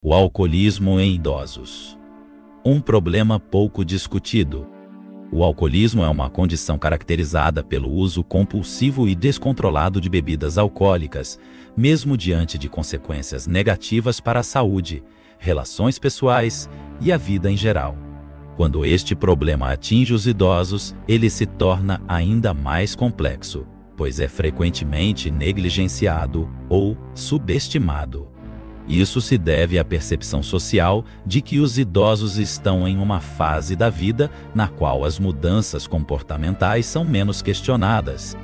O alcoolismo em idosos. Um problema pouco discutido. O alcoolismo é uma condição caracterizada pelo uso compulsivo e descontrolado de bebidas alcoólicas, mesmo diante de consequências negativas para a saúde, relações pessoais e a vida em geral. Quando este problema atinge os idosos, ele se torna ainda mais complexo, pois é frequentemente negligenciado ou subestimado. Isso se deve à percepção social de que os idosos estão em uma fase da vida na qual as mudanças comportamentais são menos questionadas.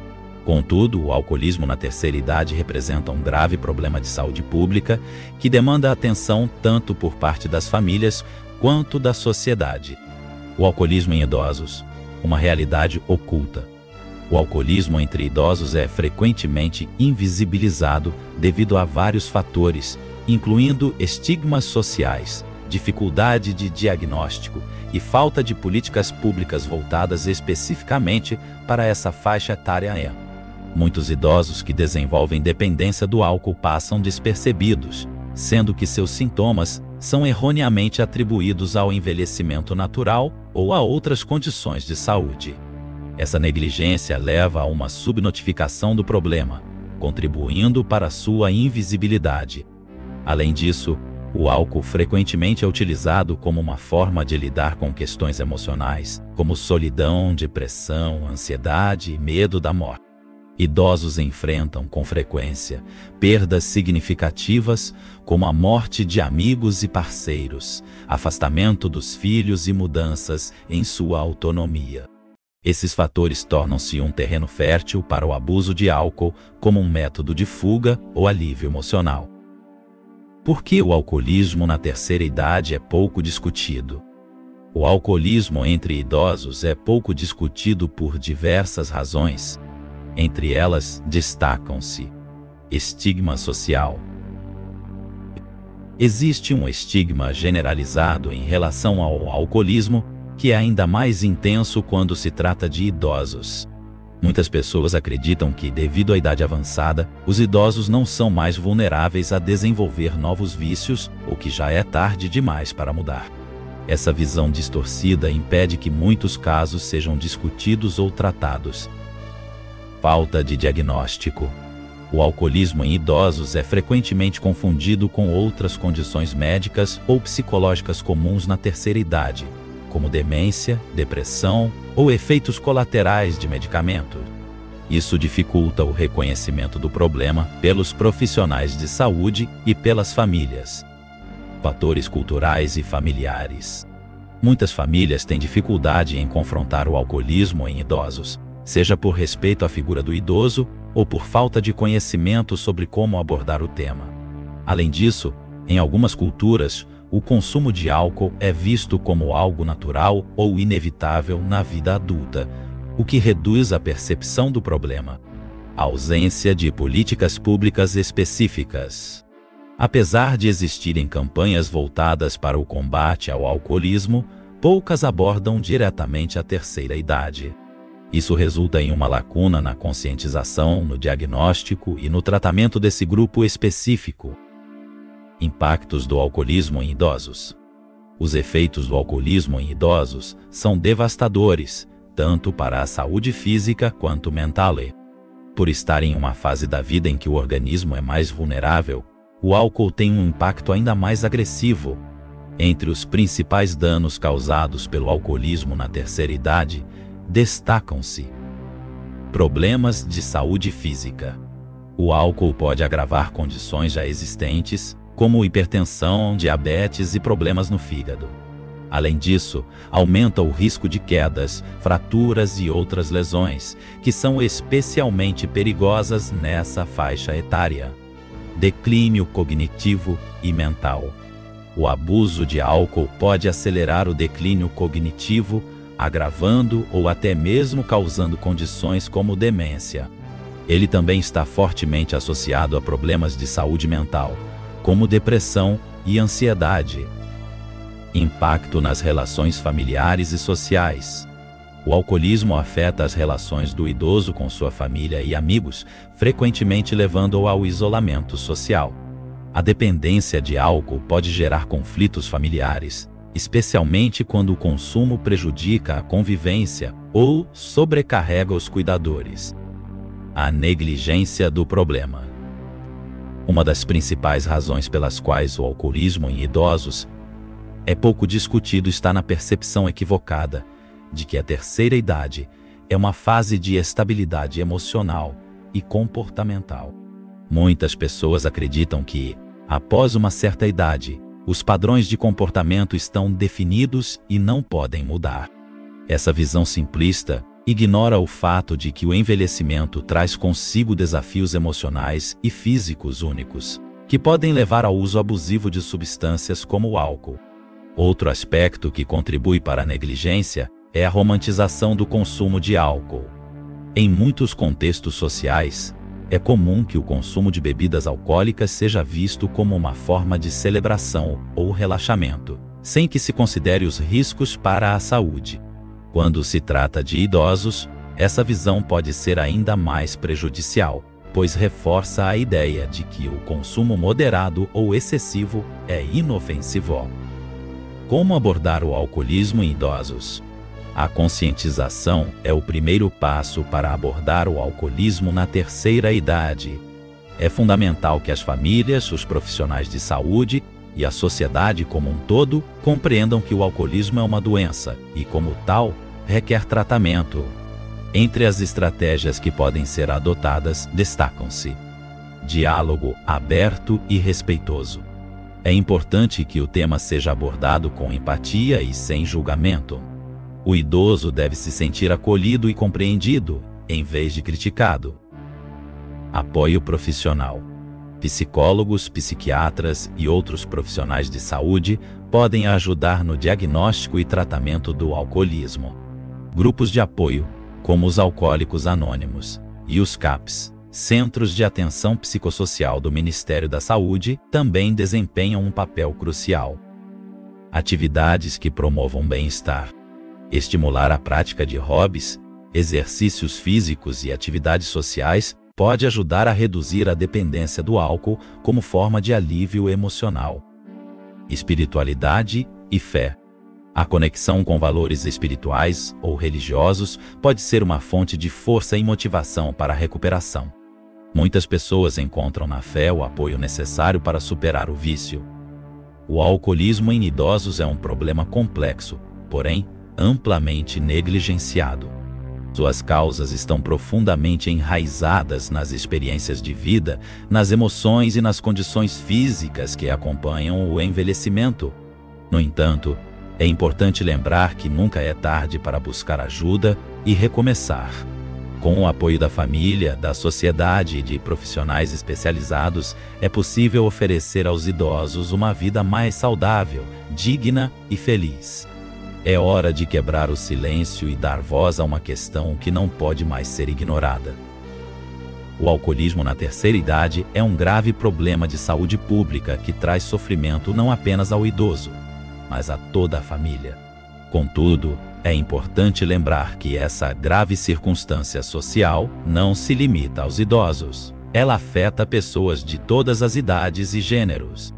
Contudo, o alcoolismo na terceira idade representa um grave problema de saúde pública que demanda atenção tanto por parte das famílias quanto da sociedade. O alcoolismo em idosos, uma realidade oculta. O alcoolismo entre idosos é frequentemente invisibilizado devido a vários fatores, incluindo estigmas sociais, dificuldade de diagnóstico e falta de políticas públicas voltadas especificamente para essa faixa etária. Muitos idosos que desenvolvem dependência do álcool passam despercebidos, sendo que seus sintomas são erroneamente atribuídos ao envelhecimento natural ou a outras condições de saúde. Essa negligência leva a uma subnotificação do problema, contribuindo para sua invisibilidade. Além disso, o álcool frequentemente é utilizado como uma forma de lidar com questões emocionais, como solidão, depressão, ansiedade e medo da morte. Idosos enfrentam, com frequência, perdas significativas, como a morte de amigos e parceiros, afastamento dos filhos e mudanças em sua autonomia. Esses fatores tornam-se um terreno fértil para o abuso de álcool como um método de fuga ou alívio emocional. Por que o alcoolismo na terceira idade é pouco discutido? O alcoolismo entre idosos é pouco discutido por diversas razões. Entre elas, destacam-se: estigma social. Existe um estigma generalizado em relação ao alcoolismo que é ainda mais intenso quando se trata de idosos. Muitas pessoas acreditam que, devido à idade avançada, os idosos não são mais vulneráveis a desenvolver novos vícios ou que já é tarde demais para mudar. Essa visão distorcida impede que muitos casos sejam discutidos ou tratados. Falta de diagnóstico. O alcoolismo em idosos é frequentemente confundido com outras condições médicas ou psicológicas comuns na terceira idade, como demência, depressão ou efeitos colaterais de medicamentos. Isso dificulta o reconhecimento do problema pelos profissionais de saúde e pelas famílias. Fatores culturais e familiares. Muitas famílias têm dificuldade em confrontar o alcoolismo em idosos, seja por respeito à figura do idoso ou por falta de conhecimento sobre como abordar o tema. Além disso, em algumas culturas, o consumo de álcool é visto como algo natural ou inevitável na vida adulta, o que reduz a percepção do problema. A ausência de políticas públicas específicas. Apesar de existirem campanhas voltadas para o combate ao alcoolismo, poucas abordam diretamente a terceira idade. Isso resulta em uma lacuna na conscientização, no diagnóstico e no tratamento desse grupo específico. Impactos do alcoolismo em idosos. Os efeitos do alcoolismo em idosos são devastadores, tanto para a saúde física quanto mental. Por estar em uma fase da vida em que o organismo é mais vulnerável, o álcool tem um impacto ainda mais agressivo. Entre os principais danos causados pelo alcoolismo na terceira idade, destacam-se: problemas de saúde física. O álcool pode agravar condições já existentes, como hipertensão, diabetes e problemas no fígado. Além disso, aumenta o risco de quedas, fraturas e outras lesões, que são especialmente perigosas nessa faixa etária. Declínio cognitivo e mental. O abuso de álcool pode acelerar o declínio cognitivo, agravando ou até mesmo causando condições como demência. Ele também está fortemente associado a problemas de saúde mental, como depressão e ansiedade. Impacto nas relações familiares e sociais. O alcoolismo afeta as relações do idoso com sua família e amigos, frequentemente levando-o ao isolamento social. A dependência de álcool pode gerar conflitos familiares, especialmente quando o consumo prejudica a convivência ou sobrecarrega os cuidadores. A negligência do problema. Uma das principais razões pelas quais o alcoolismo em idosos é pouco discutido está na percepção equivocada de que a terceira idade é uma fase de estabilidade emocional e comportamental. Muitas pessoas acreditam que, após uma certa idade, os padrões de comportamento estão definidos e não podem mudar. Essa visão simplista ignora o fato de que o envelhecimento traz consigo desafios emocionais e físicos únicos, que podem levar ao uso abusivo de substâncias como o álcool. Outro aspecto que contribui para a negligência é a romantização do consumo de álcool. Em muitos contextos sociais, é comum que o consumo de bebidas alcoólicas seja visto como uma forma de celebração ou relaxamento, sem que se considere os riscos para a saúde. Quando se trata de idosos, essa visão pode ser ainda mais prejudicial, pois reforça a ideia de que o consumo moderado ou excessivo é inofensivo. Como abordar o alcoolismo em idosos? A conscientização é o primeiro passo para abordar o alcoolismo na terceira idade. É fundamental que as famílias, os profissionais de saúde e a sociedade como um todo compreendam que o alcoolismo é uma doença e, como tal, requer tratamento. Entre as estratégias que podem ser adotadas, destacam-se: diálogo aberto e respeitoso. É importante que o tema seja abordado com empatia e sem julgamento. O idoso deve se sentir acolhido e compreendido, em vez de criticado. Apoio profissional. Psicólogos, psiquiatras e outros profissionais de saúde podem ajudar no diagnóstico e tratamento do alcoolismo. Grupos de apoio, como os Alcoólicos Anônimos e os CAPs, Centros de Atenção Psicossocial do Ministério da Saúde, também desempenham um papel crucial. Atividades que promovam bem-estar. Estimular a prática de hobbies, exercícios físicos e atividades sociais pode ajudar a reduzir a dependência do álcool como forma de alívio emocional. Espiritualidade e fé. A conexão com valores espirituais ou religiosos pode ser uma fonte de força e motivação para a recuperação. Muitas pessoas encontram na fé o apoio necessário para superar o vício. O alcoolismo em idosos é um problema complexo, porém amplamente negligenciado. Suas causas estão profundamente enraizadas nas experiências de vida, nas emoções e nas condições físicas que acompanham o envelhecimento. No entanto, é importante lembrar que nunca é tarde para buscar ajuda e recomeçar. Com o apoio da família, da sociedade e de profissionais especializados, é possível oferecer aos idosos uma vida mais saudável, digna e feliz. É hora de quebrar o silêncio e dar voz a uma questão que não pode mais ser ignorada. O alcoolismo na terceira idade é um grave problema de saúde pública que traz sofrimento não apenas ao idoso, mas a toda a família. Contudo, é importante lembrar que essa grave circunstância social não se limita aos idosos. Ela afeta pessoas de todas as idades e gêneros.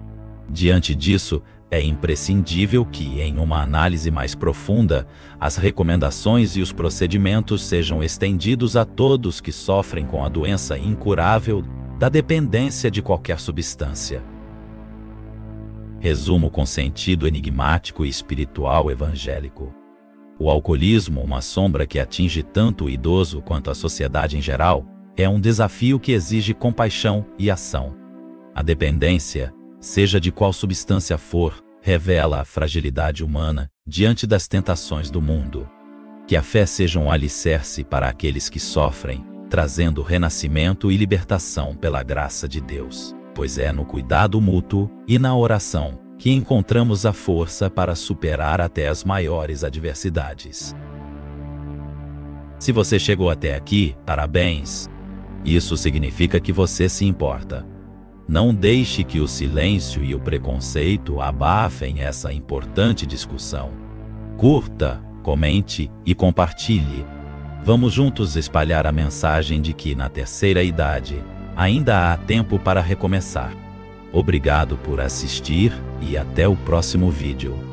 Diante disso, é imprescindível que, em uma análise mais profunda, as recomendações e os procedimentos sejam estendidos a todos que sofrem com a doença incurável da dependência de qualquer substância. Resumo com sentido enigmático e espiritual evangélico. O alcoolismo, uma sombra que atinge tanto o idoso quanto a sociedade em geral, é um desafio que exige compaixão e ação. A dependência, seja de qual substância for, revela a fragilidade humana diante das tentações do mundo. Que a fé seja um alicerce para aqueles que sofrem, trazendo renascimento e libertação pela graça de Deus, pois é no cuidado mútuo e na oração que encontramos a força para superar até as maiores adversidades. Se você chegou até aqui, parabéns! Isso significa que você se importa. Não deixe que o silêncio e o preconceito abafem essa importante discussão. Curta, comente e compartilhe. Vamos juntos espalhar a mensagem de que na terceira idade ainda há tempo para recomeçar. Obrigado por assistir e até o próximo vídeo.